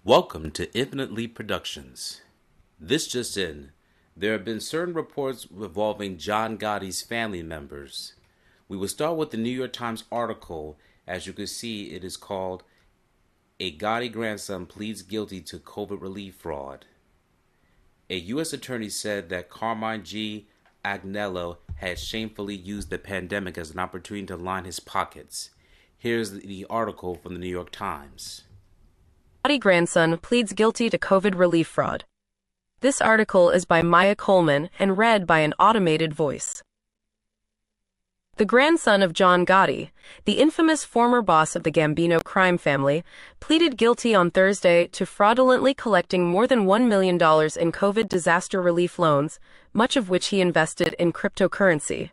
Welcome to Infinite Leap Productions. This just in, there have been certain reports involving John Gotti's family members. We will start with the New York Times article. As you can see, it is called "A Gotti Grandson Pleads Guilty to COVID Relief Fraud." A U.S. attorney said that Carmine G. Agnello had shamefully used the pandemic as an opportunity to line his pockets. Here's the article from the New York Times. Gotti grandson pleads guilty to COVID relief fraud. This article is by Maya Coleman and read by an automated voice. The grandson of John Gotti, the infamous former boss of the Gambino crime family, pleaded guilty on Thursday to fraudulently collecting more than $1 million in COVID disaster relief loans, much of which he invested in cryptocurrency.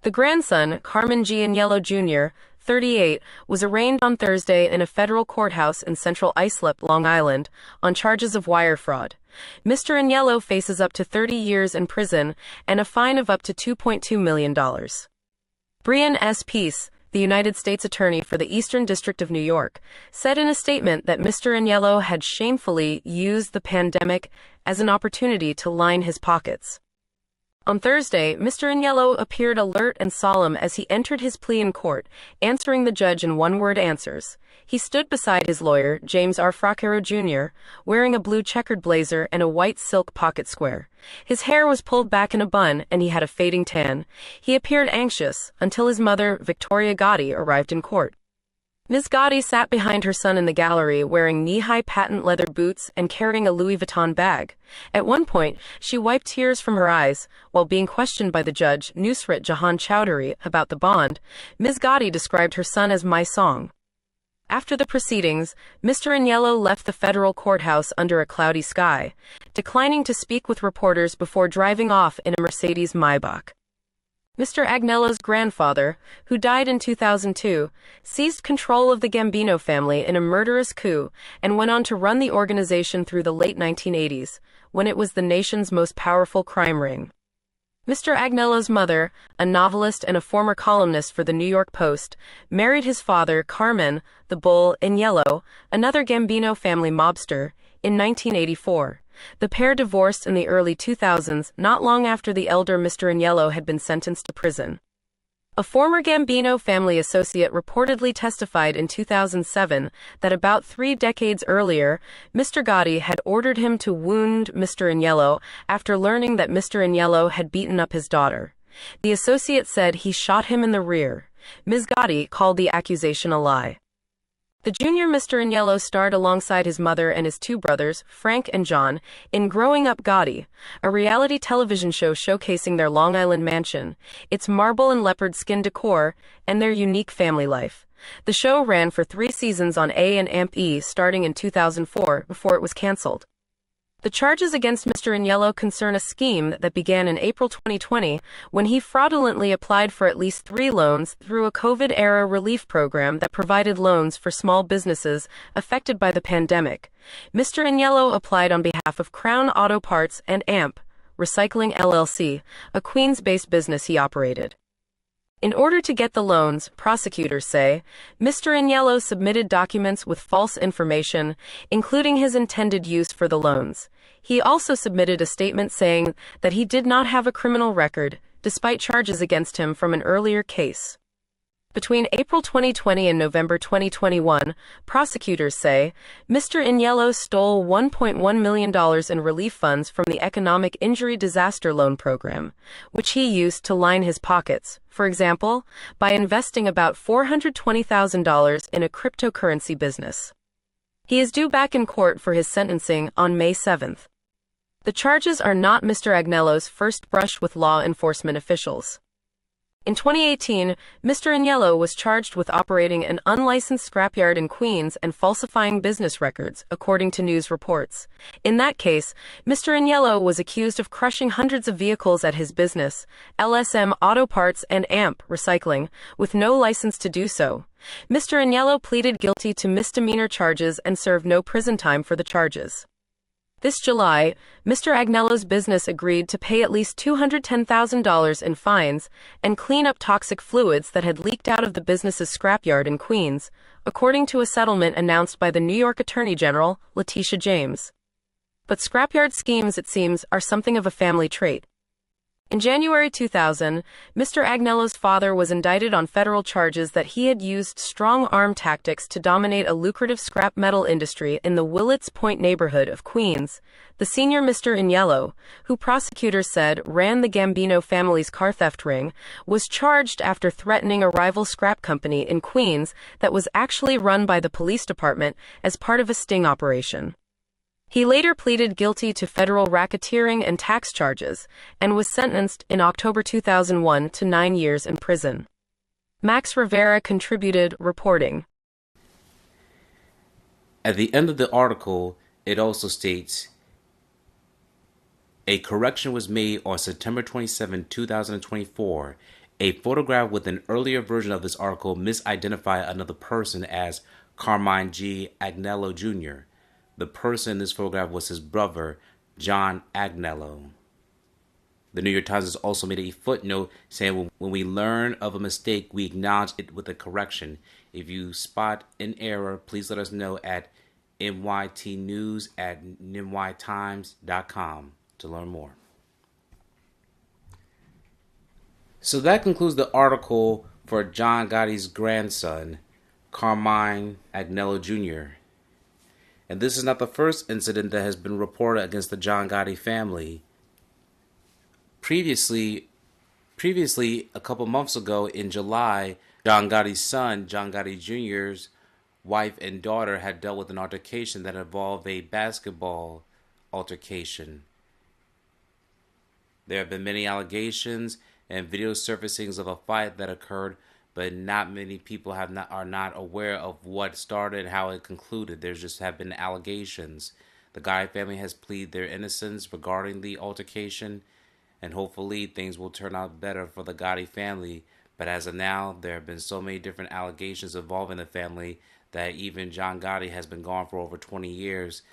The grandson, Carmine G. Agnello Jr., 38, was arraigned on Thursday in a federal courthouse in Central Islip, Long Island, on charges of wire fraud. Mr. Agnello faces up to 30 years in prison and a fine of up to $2.2 million. Brian S. Peace, the United States Attorney for the Eastern District of New York, said in a statement that Mr. Agnello had shamefully used the pandemic as an opportunity to line his pockets. On Thursday, Mr. Agnello appeared alert and solemn as he entered his plea in court, answering the judge in one-word answers. He stood beside his lawyer, James R. Fraccaro Jr., wearing a blue checkered blazer and a white silk pocket square. His hair was pulled back in a bun and he had a fading tan. He appeared anxious until his mother, Victoria Gotti, arrived in court. Ms. Gotti sat behind her son in the gallery wearing knee-high patent leather boots and carrying a Louis Vuitton bag. At one point, she wiped tears from her eyes. While being questioned by the judge, Nusrat Choudhury, about the bond, Ms. Gotti described her son as "my song." After the proceedings, Mr. Agnello left the federal courthouse under a cloudy sky, declining to speak with reporters before driving off in a Mercedes Maybach. Mr. Agnello's grandfather, who died in 2002, seized control of the Gambino family in a murderous coup and went on to run the organization through the late 1980s, when it was the nation's most powerful crime ring. Mr. Agnello's mother, a novelist and a former columnist for the New York Post, married his father, Carmine "the Bull" Agnello, another Gambino family mobster, in 1984. The pair divorced in the early 2000s, not long after the elder Mr. Agnello had been sentenced to prison. A former Gambino family associate reportedly testified in 2007 that about 3 decades earlier, Mr. Gotti had ordered him to wound Mr. Agnello after learning that Mr. Agnello had beaten up his daughter. The associate said he shot him in the rear. Ms. Gotti called the accusation a lie. The junior Mr. Agnello starred alongside his mother and his 2 brothers, Frank and John, in Growing Up Gotti, a reality television show showcasing their Long Island mansion, its marble and leopard skin decor, and their unique family life. The show ran for 3 seasons on A and AMP-E starting in 2004 before it was canceled. The charges against Mr. Agnello concern a scheme that began in April 2020 when he fraudulently applied for at least 3 loans through a COVID-era relief program that provided loans for small businesses affected by the pandemic. Mr. Agnello applied on behalf of Crown Auto Parts and AMP Recycling LLC, a Queens-based business he operated. In order to get the loans, prosecutors say, Mr. Agnello submitted documents with false information, including his intended use for the loans. He also submitted a statement saying that he did not have a criminal record, despite charges against him from an earlier case. Between April 2020 and November 2021, prosecutors say, Mr. Agnello stole $1.1 million in relief funds from the Economic Injury Disaster Loan Program, which he used to line his pockets, for example, by investing about $420,000 in a cryptocurrency business. He is due back in court for his sentencing on May 7th. The charges are not Mr. Agnello's first brush with law enforcement officials. In 2018, Mr. Agnello was charged with operating an unlicensed scrapyard in Queens and falsifying business records, according to news reports. In that case, Mr. Agnello was accused of crushing hundreds of vehicles at his business, LSM Auto Parts and AMP Recycling, with no license to do so. Mr. Agnello pleaded guilty to misdemeanor charges and served no prison time for the charges. This July, Mr. Agnello's business agreed to pay at least $210,000 in fines and clean up toxic fluids that had leaked out of the business's scrapyard in Queens, according to a settlement announced by the New York Attorney General, Letitia James. But scrapyard schemes, it seems, are something of a family trait. In January 2000, Mr. Agnello's father was indicted on federal charges that he had used strong-arm tactics to dominate a lucrative scrap metal industry in the Willets Point neighborhood of Queens. The senior Mr. Agnello, who prosecutors said ran the Gambino family's car theft ring, was charged after threatening a rival scrap company in Queens that was actually run by the police department as part of a sting operation. He later pleaded guilty to federal racketeering and tax charges and was sentenced in October 2001 to 9 years in prison. Max Rivera contributed, reporting. At the end of the article, it also states, a correction was made on September 27, 2024. A photograph with an earlier version of this article misidentified another person as Carmine G. Agnello Jr. The person in this photograph was his brother, John Agnello. The New York Times has also made a footnote saying when we learn of a mistake, we acknowledge it with a correction. If you spot an error, please let us know at nytnews@nytimes.com to learn more. So that concludes the article for John Gotti's grandson, Carmine Agnello Jr., and this is not the first incident that has been reported against the John Gotti family. Previously, a couple months ago in July, John Gotti's son, John Gotti Jr.'s wife and daughter had dealt with an altercation that involved a basketball altercation. There have been many allegations and video surfacings of a fight that occurred, but not many people are not aware of what started and how it concluded. There's just have been allegations. The Gotti family has pleaded their innocence regarding the altercation, and hopefully things will turn out better for the Gotti family. But as of now, there have been so many different allegations involving the family that even John Gotti has been gone for over 20 years.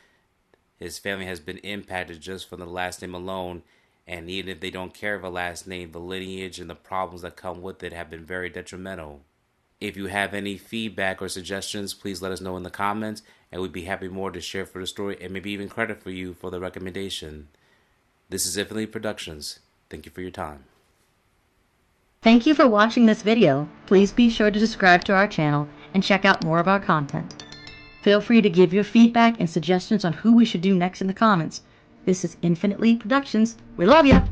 His family has been impacted just from the last name alone. And even if they don't care of a last name, the lineage and the problems that come with it have been very detrimental. If you have any feedback or suggestions, please let us know in the comments, and we'd be happy more to share for the story and maybe even credit for you for the recommendation. This is Infinitely Productions. Thank you for your time. Thank you for watching this video. Please be sure to subscribe to our channel and check out more of our content. Feel free to give your feedback and suggestions on who we should do next in the comments. This is Infinitely Productions. We love you!